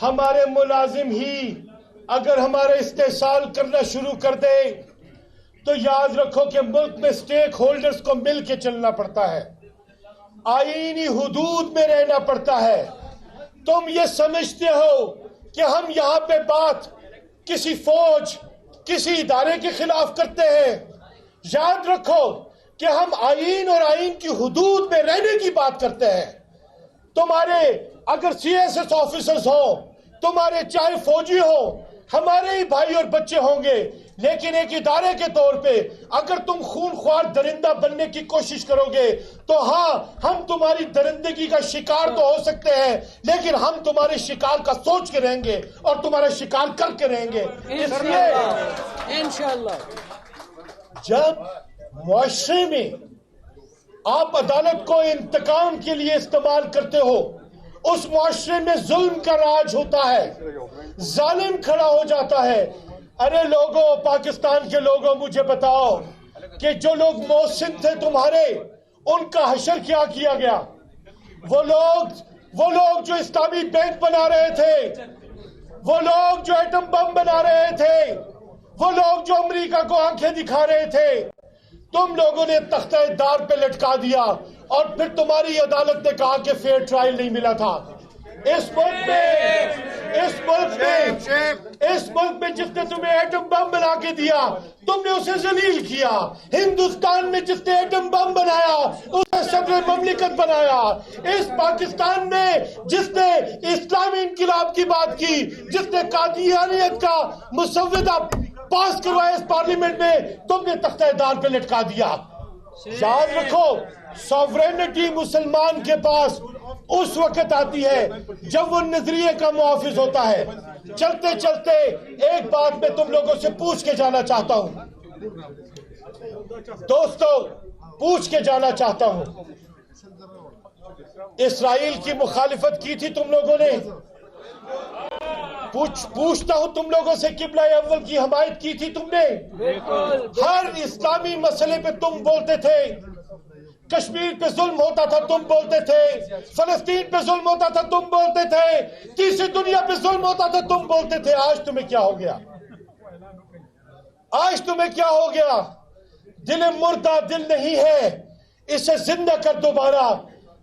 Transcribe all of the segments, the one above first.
ہمارے ملازم ہی اگر ہمارا استحصال کرنا شروع کر دے تو یاد رکھو کہ ملک میں سٹیک ہولڈرز کو مل کے چلنا پڑتا ہے، آئینی حدود میں رہنا پڑتا ہے۔ تم یہ سمجھتے ہو کہ ہم یہاں پہ بات کسی فوج کسی ادارے کے خلاف کرتے ہیں؟ یاد رکھو کہ ہم آئین اور آئین کی حدود میں رہنے کی بات کرتے ہیں۔ تمہارے اگر سی ایس ایس آفیسرز ہوں، تمہارے چاہے فوجی ہوں، ہمارے ہی بھائی اور بچے ہوں گے، لیکن ایک ادارے کے طور پہ اگر تم خون خوار درندہ بننے کی کوشش کرو گے تو ہاں ہم تمہاری درندگی کا شکار تو ہو سکتے ہیں، لیکن ہم تمہارے شکار کا سوچ کے رہیں گے اور تمہارا شکار کر کے رہیں گے۔ اس لیے انشاءاللہ جب معاشرے میں آپ عدالت کو انتقام کے لیے استعمال کرتے ہو، اس معاشرے میں ظلم کا راج ہوتا ہے، ظالم کھڑا ہو جاتا ہے۔ ارے لوگوں، پاکستان کے لوگوں، مجھے بتاؤ کہ جو لوگ محسن تھے تمہارے، ان کا حشر کیا گیا؟ وہ لوگ جو اسلامی بینک بنا رہے تھے، وہ لوگ جو ایٹم بم بنا رہے تھے، وہ لوگ جو امریکہ کو آنکھیں دکھا رہے تھے، تم لوگوں نے تختہ دار پہ لٹکا دیا اور پھر تمہاری عدالت نے کہا کہ فیئر ٹرائل نہیں ملا تھا۔ اس ملک میں جس نے تمہیں ایٹم بم بنا کے دیا، تم نے اسے ذلیل کیا۔ ہندوستان میں جس نے ایٹم بم بنایا اسے صدر مملکت بنایا۔ اس پاکستان میں جس نے اسلامی انقلاب کی بات کی، جس نے قادیانیت کا مسودہ پاس کروایا اس پارلیمنٹ میں، تم نے تختہ دار پہ لٹکا دیا۔ یاد رکھو، سوورینٹی مسلمان کے پاس اس وقت آتی ہے جب وہ نظریے کا محافظ ہوتا ہے۔ چلتے چلتے ایک بات میں تم لوگوں سے پوچھ کے جانا چاہتا ہوں دوستو، پوچھ کے جانا چاہتا ہوں، اسرائیل کی مخالفت کی تھی تم لوگوں نے؟ پوچھتا ہوں تم لوگوں سے، قبلہ اول کی حمایت کی تھی تم نے؟ ہر اسلامی مسئلے پہ تم بولتے تھے، کشمیر پہ ظلم ہوتا تھا تم بولتے تھے، فلسطین پہ ظلم ہوتا تھا تم بولتے تھے، تیسری دنیا پہ ظلم ہوتا تھا تم بولتے تھے۔ آج تمہیں کیا ہو گیا؟ آج تمہیں کیا ہو گیا؟ دل مردہ دل نہیں ہے، اسے زندہ کر دوبارہ،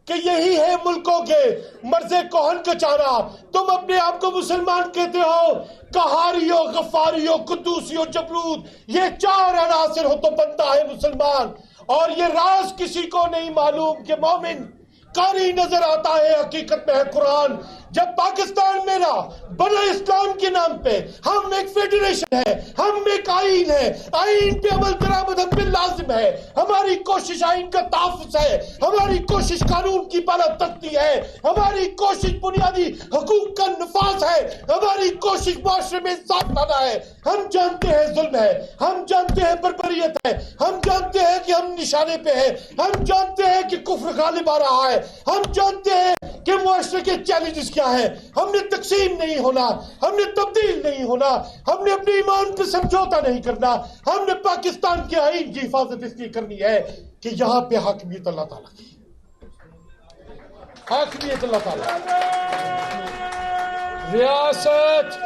کہ یہی ہے ملکوں کے مرض کوہن کا چارہ۔ تم اپنے آپ کو مسلمان کہتے ہو، قہاری ہو، غفاری ہو، قدوسی ہو، جبروت، یہ چار عناصر ہو تو بنتا ہے مسلمان۔ اور یہ راز کسی کو نہیں معلوم کہ مومن قاری نظر آتا ہے، حقیقت میں ہے قرآن۔ جب پاکستان میرا بنا اسلام کے نام پہ ہم ایک فیڈریشن ہے، ہم ایک آئین ہے، آئین پہ عمل درآمد ہم پہ لازم ہے، ہماری کوشش آئین کا تحفظ ہے، ہماری کوشش قانون کی بالادستی تختی ہے، ہماری کوشش بنیادی حقوق کا نفاذ ہے، ہماری کوشش معاشرے میں انصاف لانا ہے۔ ہم جانتے ہیں ظلم ہے، ہم جانتے ہیں بربریت ہے، ہم جانتے ہیں کہ ہم نشانے پہ ہیں، ہم جانتے ہیں کہ کفر غالب آ رہا ہے، ہم جانتے ہیں کہ معاشرے کے چیلنجز کیا ہے۔ ہم نے تقسیم نہیں ہونا، ہم نے تبدیل نہیں ہونا، ہم نے اپنے ایمان پہ سمجھوتا نہیں کرنا، ہم نے پاکستان کے آئین کی حفاظت اس لیے کرنی ہے کہ یہاں پہ حاکمیت اللہ تعالیٰ کی، حاکمیت اللہ تعالیٰ، ریاست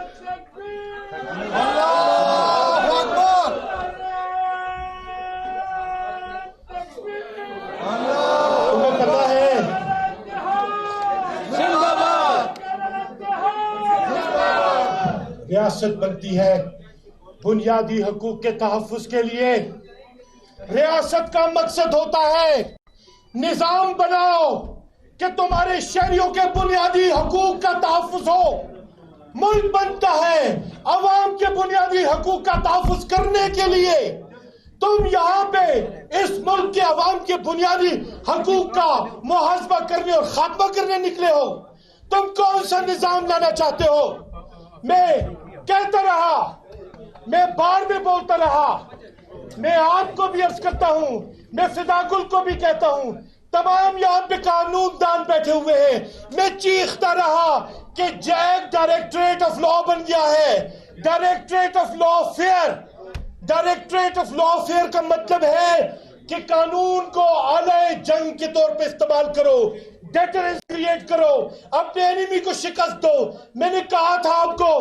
اللہ اکبر، تمہیں پتا ہے ریاست بنتی ہے بنیادی حقوق کے تحفظ کے لیے۔ ریاست کا مقصد ہوتا ہے نظام بناؤ کہ تمہارے شہریوں کے بنیادی حقوق کا تحفظ ہو۔ ملک بنتا ہے عوام کے بنیادی حقوق کا تحفظ کرنے کے لیے۔ تم یہاں پہ اس ملک کے عوام کے بنیادی حقوق کا محاسبہ کرنے اور خاتمہ کرنے نکلے ہو۔ تم کون سا نظام لانا چاہتے ہو؟ میں کہتا رہا، میں بار میں بولتا رہا، میں آپ کو بھی عرض کرتا ہوں، میں فدا گل کو بھی کہتا ہوں، تمام یہاں پہ قانون دان بیٹھے ہوئے ہیں، میں چیختا رہا کہ جیک ڈائریکٹریٹ آف لا بن گیا ہے، directorate of lawfare. Directorate of lawfare کا مطلب ہے کہ قانون کو آلہ جنگ کے طور پہ استعمال کرو، ڈیٹرنس کریٹ کرو، اپنے اینیمی کو شکست دو۔ میں نے کہا تھا آپ کو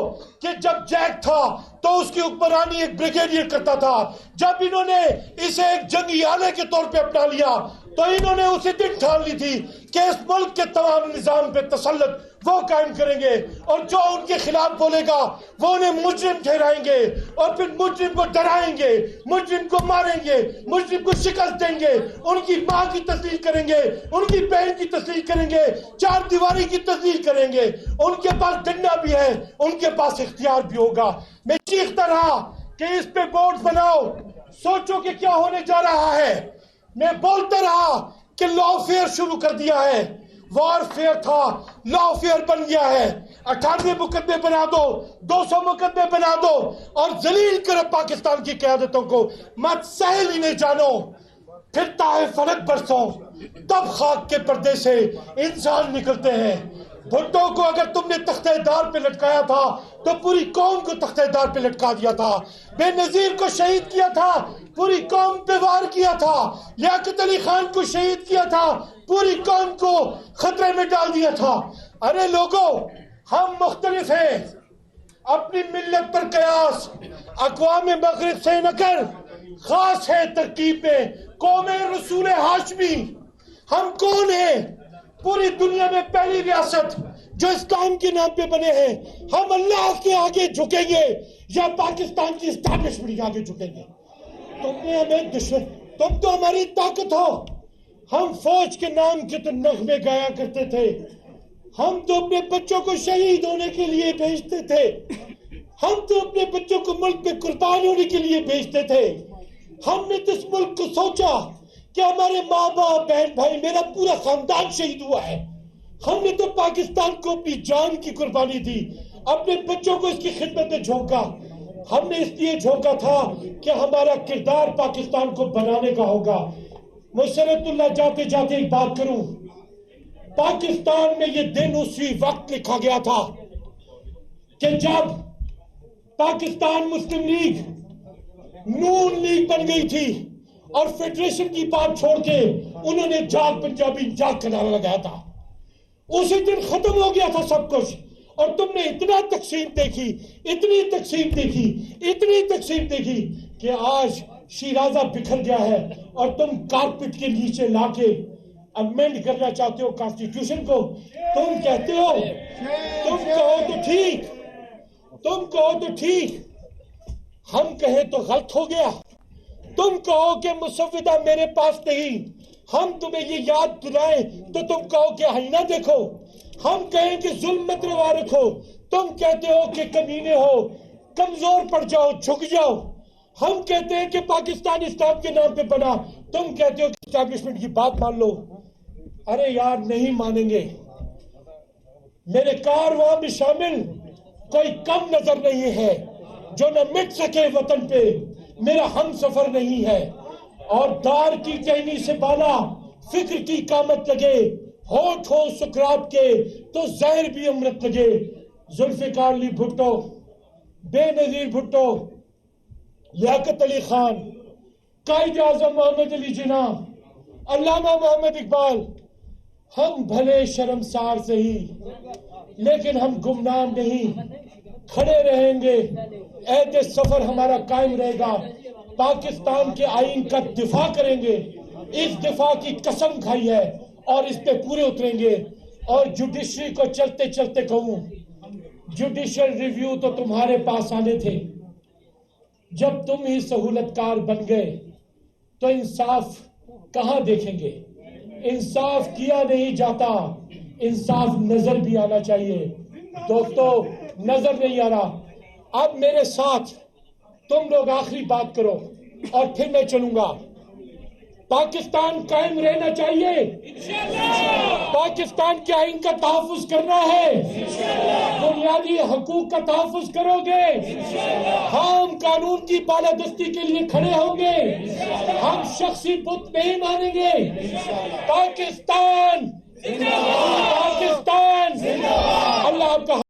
کہ جب جیک تھا تو اس کی حکمرانی ایک بریگیڈیئر کرتا تھا، جب انہوں نے اسے ایک جنگی آلے کے طور پہ اپنا لیا تو انہوں نے اسی دن ٹھان لی تھی کہ اس ملک کے تمام نظام پہ تسلط وہ قائم کریں گے، اور جو ان کے خلاف بولے گا وہ انہیں مجرم ٹھہرائیں گے، اور پھر مجرم کو ڈرائیں گے، مجرم کو ماریں گے، مجرم کو شکست دیں گے، ان کی ماں کی تسلیل کریں گے، ان کی بہن کی تسلیل کریں گے، چار دیواری کی تسلیل کریں گے۔ ان کے پاس ڈنڈا بھی ہے، ان کے پاس اختیار بھی ہوگا۔ میں چیختا رہا کہ اس پہ بورڈ بناؤ، سوچو کہ کیا ہونے جا رہا ہے۔ میں بولتا رہا کہ لا فیئر شروع کر دیا ہے، وار فیئر تھا، لا فیئر بن گیا ہے۔ 98 مقدمے بنا دو، 200 مقدمے بنا دو، اور ذلیل کرو پاکستان کی قیادتوں کو۔ مت سہل ہی نہیں جانو، پھرتا ہے فلک برسوں، تب خاک کے پردے سے انسان نکلتے ہیں۔ بھٹو کو اگر تم نے تختہ دار پہ لٹکایا تھا تو پوری قوم کو تختہ دار پہ لٹکا دیا تھا۔ بے نظیر کو شہید کیا تھا، پوری قوم پہ وار کیا تھا۔ لیاقت علی خان کو شہید کیا تھا، پوری قوم کو خطرے میں ڈال دیا تھا۔ ارے لوگوں، ہم مختلف ہیں، اپنی ملت پر قیاس اقوام مغرب سے نہ کر، خاص ہے ترکیب میں قوم رسول ہاشمی۔ ہم کون ہیں؟ پوری دنیا میں پہلی ریاست جو اسلام کے نام پہ بنے ہیں۔ ہم اللہ کے آگے جھکیں گے یا پاکستان کی اسٹیبلشمنٹ کے آگے جھکیں گے؟ تم نے ہمیں دشمن، تم تو ہماری طاقت ہو۔ ہم فوج کے نام کے تو نغمے گایا کرتے تھے، ہم تو اپنے بچوں کو شہید ہونے کے لیے بھیجتے تھے، ہم تو اپنے بچوں کو ملک میں قربان ہونے کے لیے بھیجتے تھے۔ ہم نے تو اس ملک کو سوچا کہ ہمارے ماں باپ، بہن بھائی، میرا پورا خاندان شہید ہوا ہے۔ ہم نے تو پاکستان کو اپنی جان کی قربانی دی، اپنے بچوں کو اس کی خدمت میں جھونکا۔ ہم نے اس لیے جھونکا تھا کہ ہمارا کردار پاکستان کو بنانے کا ہوگا۔ مسرت اللہ، جاتے جاتے ایک بات کروں، پاکستان میں یہ دن اسی وقت لکھا گیا تھا کہ جب پاکستان مسلم لیگ نون لیگ بن گئی تھی اور فیڈریشن کی بات چھوڑ کے انہوں نے جاگ پنجابی جاگ کا نعرہ لگایا تھا۔ اسی دن ختم ہو گیا تھا سب کچھ، اور تم نے اتنا تقسیم دیکھی، اتنی تقسیم دیکھی، اتنی تقسیم دیکھی کہ آج شیرازہ بکھر گیا ہے، اور تم کارپٹ کے نیچے لا کے امینڈ کرنا چاہتے ہو کانسٹیٹیوشن کو۔ تم کہتے ہو، تم کہو تو ٹھیک، تم کہو تو ٹھیک، ہم کہیں تو غلط ہو گیا۔ تم کہو کہ مسودہ میرے پاس نہیں، ہم تمہیں یہ یاد دلائیں تو تم کہو کہ آئینہ دیکھو۔ ہم کہیں کہ ظلم مت روا رکھو، تم کہتے ہو کہ کمینے ہو، کمزور پڑ جاؤ، جھک جاؤ۔ ہم کہتے ہیں کہ پاکستان اسلام کے نام پہ بنا، تم کہتے ہو کہ اسٹیبلشمنٹ کی بات مان لو۔ ارے یار، نہیں مانیں گے۔ میرے کارواں میں شامل کوئی کم نظر نہیں ہے جو نہ مٹ سکے وطن پہ، میرا ہم سفر نہیں ہے۔ اور دار کی ٹہنی سے بالا فکر کی قامت لگے، ہوٹھ ہو سکرات کے تو زہر بھی امرت لگے۔ ذوالفقار علی بھٹو، بے نظیر بھٹو، لیاقت علی خان، قائد اعظم محمد علی جناح، علامہ محمد اقبال، ہم بھلے شرمسار سہی لیکن ہم گمنام نہیں، کھڑے رہیں گے، عہد سفر ہمارا قائم رہے گا، پاکستان کے آئین کا دفاع کریں گے، اس دفاع کی قسم کھائی ہے اور اس پہ پورے اتریں گے۔ اور جوڈیشری کو چلتے چلتے کہوں، جوڈیشل ریویو تو تمہارے پاس آنے تھے، جب تم ہی سہولت کار بن گئے تو انصاف کہاں دیکھیں گے؟ انصاف کیا نہیں جاتا، انصاف نظر بھی آنا چاہیے۔ دوستو، نظر نہیں آ رہا۔ اب میرے ساتھ تم لوگ آخری بات کرو اور پھر میں چلوں گا۔ پاکستان قائم رہنا چاہیے، پاکستان کے آئین کا تحفظ کرنا ہے، بنیادی حقوق کا تحفظ کرو گے، ہم قانون کی بالادستی کے لیے کھڑے ہوں گے، ہم شخصی بت نہیں مانیں گے۔ پاکستان، پاکستان، اللہ آپ کا